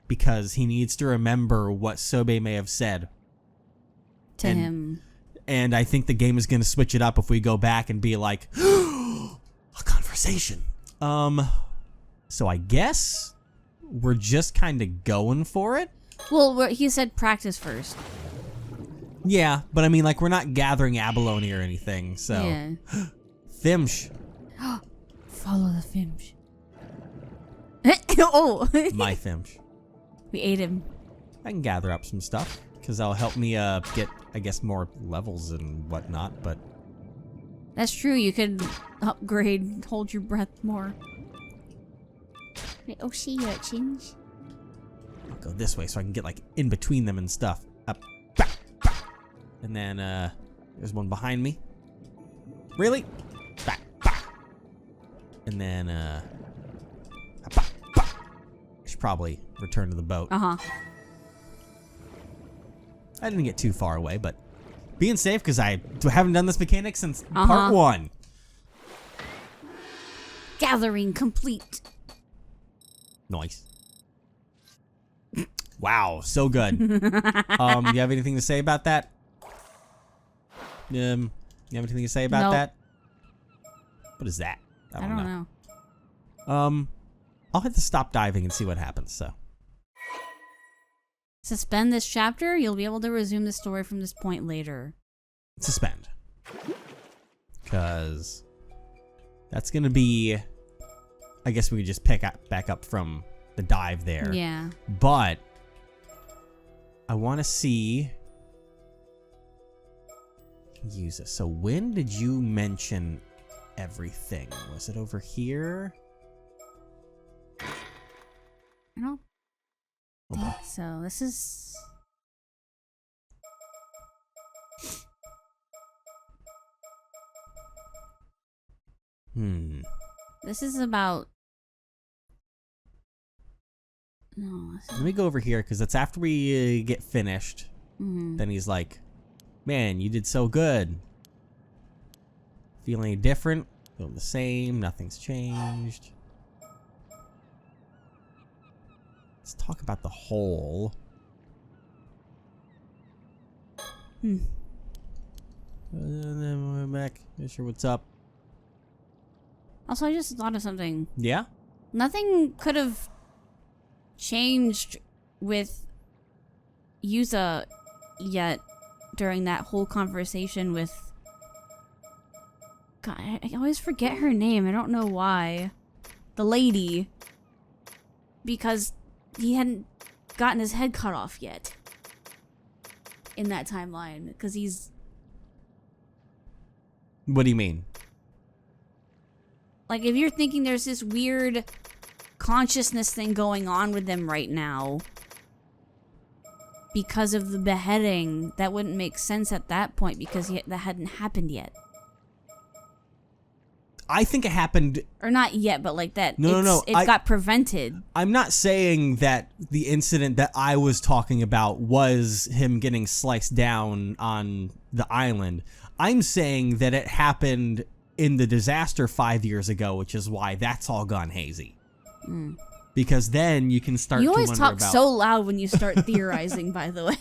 because he needs to remember what Sobe may have said To him. And I think the game is going to switch it up if we go back and be like, a conversation. So I guess we're just kind of going for it. Well, he said practice first. Yeah, but I mean, like, we're not gathering abalone or anything, so. Yeah. Fimsh. Follow the Fimsh. Oh! My Fimsh. We ate him. I can gather up some stuff, because that'll help me get, I guess, more levels and whatnot, but... That's true, you could upgrade, hold your breath more. Oh, sea urchins. I'll go this way so I can get, like, in between them and stuff. Up, back, back. And then, there's one behind me. Really? Back, back. And then, back, back. I should probably return to the boat. Uh-huh. I didn't get too far away, but being safe because I haven't done this mechanic since part 1. Gathering complete. Nice. Wow, so good. You have anything to say about that? You have anything to say about Nope. that? What is that? I don't know. I'll hit the stop diving and see what happens, so. Suspend this chapter. You'll be able to resume the story from this point later. Suspend. Because that's going to be, I guess we could just back up from the dive there. Yeah. But I want to see Yuza. So when did you mention everything? Was it over here? I don't Oh, boy. think so. This is... This is about... No. Let me go over here because that's after we get finished. Then he's like, man, you did so good. Feeling any different? Feeling the same. Nothing's changed. Let's talk about the hole. And then we're back. Not sure what's up. Also, I just thought of something. Yeah? Nothing could have changed with Yuza yet during that whole conversation with... God, I always forget her name. I don't know why. The lady. Because he hadn't gotten his head cut off yet. In that timeline. Because he's... What do you mean? Like, if you're thinking there's this weird consciousness thing going on with them right now because of the beheading, that wouldn't make sense at that point because that hadn't happened yet. I think it happened. Or not yet, but like that. No. It got prevented. I'm not saying that the incident that I was talking about was him getting sliced down on the island. I'm saying that it happened in the disaster 5 years ago, which is why that's all gone hazy. Because then you can start to wonder about... You always talk so loud when you start theorizing, by the way.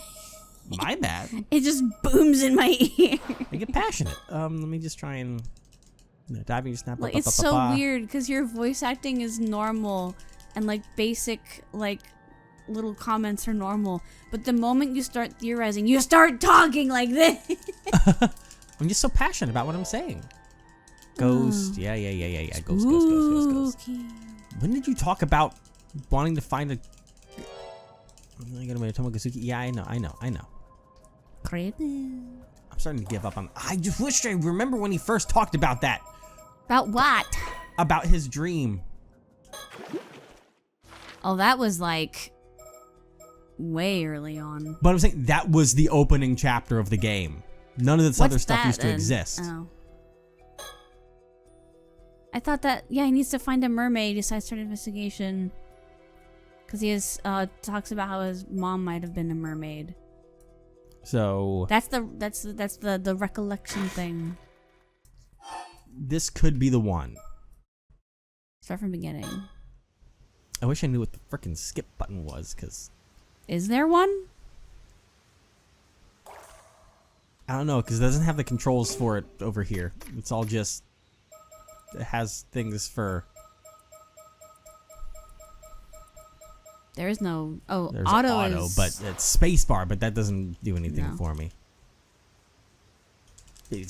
My bad. It just booms in my ear. I get passionate. Let me just try and... diving snap. Like, it's so weird because your voice acting is normal and like basic like little comments are normal, but the moment you start theorizing, you start talking like this. I'm just so passionate about what I'm saying. Ghost, yeah. Ghost. When did you talk about wanting to find a? I gotta make Tomogosuki. Yeah, I know. Creepy. I'm starting to give up on. I just wish I remember when he first talked about that. About what? About his dream. Oh, that was like way early on. But I'm saying that was the opening chapter of the game. None of this other What's stuff that used to then? exist. Oh. I thought that, yeah, he needs to find a mermaid, decides to start an investigation. Because he has, talks about how his mom might have been a mermaid. So That's the recollection thing. this could be the one. Start from beginning. I wish I knew what the frickin' skip button was, because Is there one? I don't know, because it doesn't have the controls for it over here. It's all just... It has things for... There is no... Oh, There's auto auto, is... but it's spacebar, but that doesn't do anything No. for me. I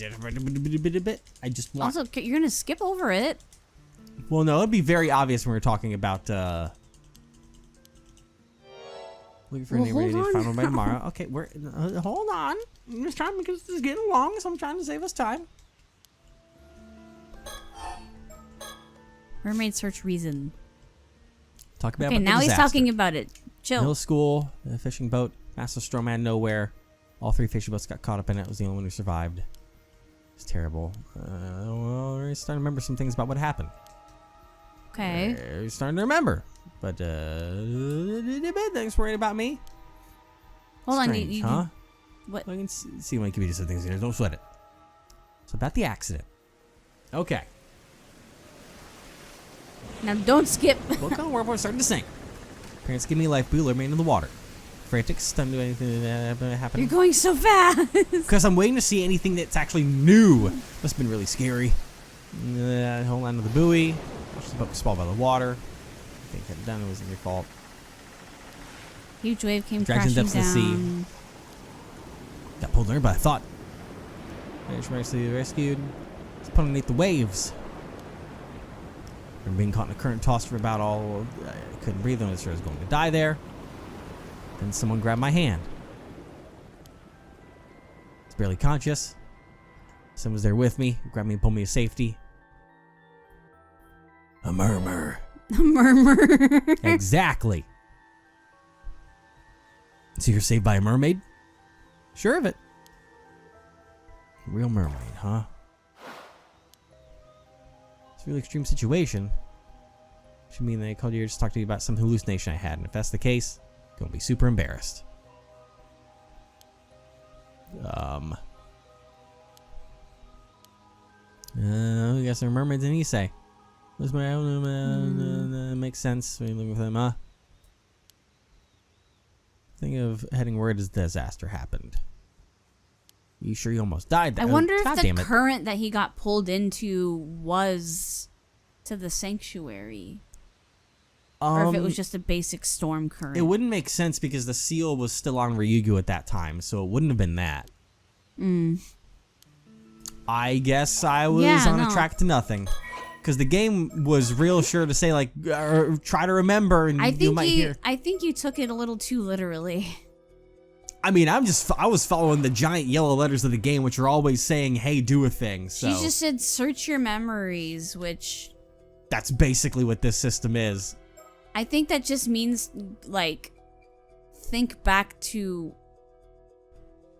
just want... Also, you're gonna skip over it. Well, no, it'd be very obvious when we're talking about, looking for a Well, name ready hold to on. find one by tomorrow. Okay, we're... hold on. I'm just trying, because this is getting long, so I'm trying to save us time. Mermaid search reason. Talk about Okay, the now he's disaster. talking about it. Chill. Middle school, a fishing boat, massive Strowman nowhere. All 3 fishing boats got caught up in it. It was the only one who survived. It's terrible. Well, we're starting to remember some things about what happened. Okay. We're starting to remember. But, thanks for worrying about me. Hold on. Strange, huh? What? I can see when I give you some things here. Don't sweat it. So about the accident. Okay. Now don't skip. Look on where we're starting to sink. Parents give me life, we remain in the water. frantic. Don't do anything that happened. You're going so fast. Because I'm waiting to see anything that's actually new. Must have been really scary. Hold on to the buoy. Just about swallowed by the water. I think I've done it. Wasn't your fault. Huge wave came Dragged in the crashing depths of the down. sea. Got pulled in, but I thought. Miraculously rescued. It's put underneath the waves. From being caught in a current tossed for about all. I couldn't breathe. I was sure I was going to die there. Then someone grabbed my hand. I was barely conscious. Someone was there with me, grabbed me and pulled me to safety. A murmur. A murmur. Exactly. So you're saved by a mermaid? Sure of it. Real mermaid, huh? It's a really extreme situation. Should mean they called you here just to talk to you about some hallucination I had, and if that's the case, I'm gonna be super embarrassed. I guess they're mermaids in Issei. What's my own? Makes sense. We live with them, huh? Think of heading where this disaster happened. You sure you almost died? I wonder if the current that he got pulled into was to the sanctuary. Or if it was just a basic storm current. It wouldn't make sense because the seal was still on Ryugu at that time, so it wouldn't have been that. I guess I was on a track to nothing. Because the game was real sure to say, like, try to remember, and you might hear. I think you took it a little too literally. I mean, I was following the giant yellow letters of the game, which are always saying, hey, do a thing. So She just said, search your memories, which... That's basically what this system is. I think that just means, like, think back to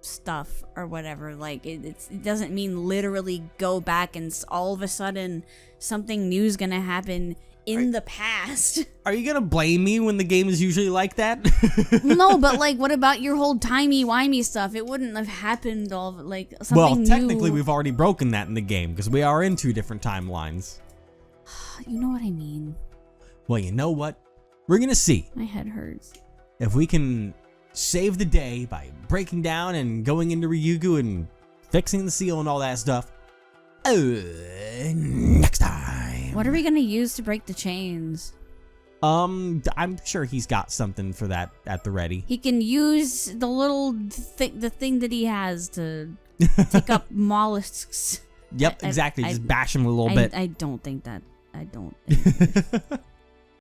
stuff or whatever. Like, it doesn't mean literally go back and all of a sudden something new is gonna happen in the past. Are you gonna blame me when the game is usually like that? No, but like, what about your whole timey-wimey stuff? It wouldn't have happened all, like, something new. Well, technically we've already broken that in the game because we are in 2 different timelines. You know what I mean. Well, you know what? We're gonna see. My head hurts. If we can save the day by breaking down and going into Ryugu and fixing the seal and all that stuff. Next time. What are we gonna use to break the chains? I'm sure he's got something for that at the ready. He can use the little the thing that he has to take up mollusks. Yep, exactly. Just bash him a little bit. I don't think that. I don't think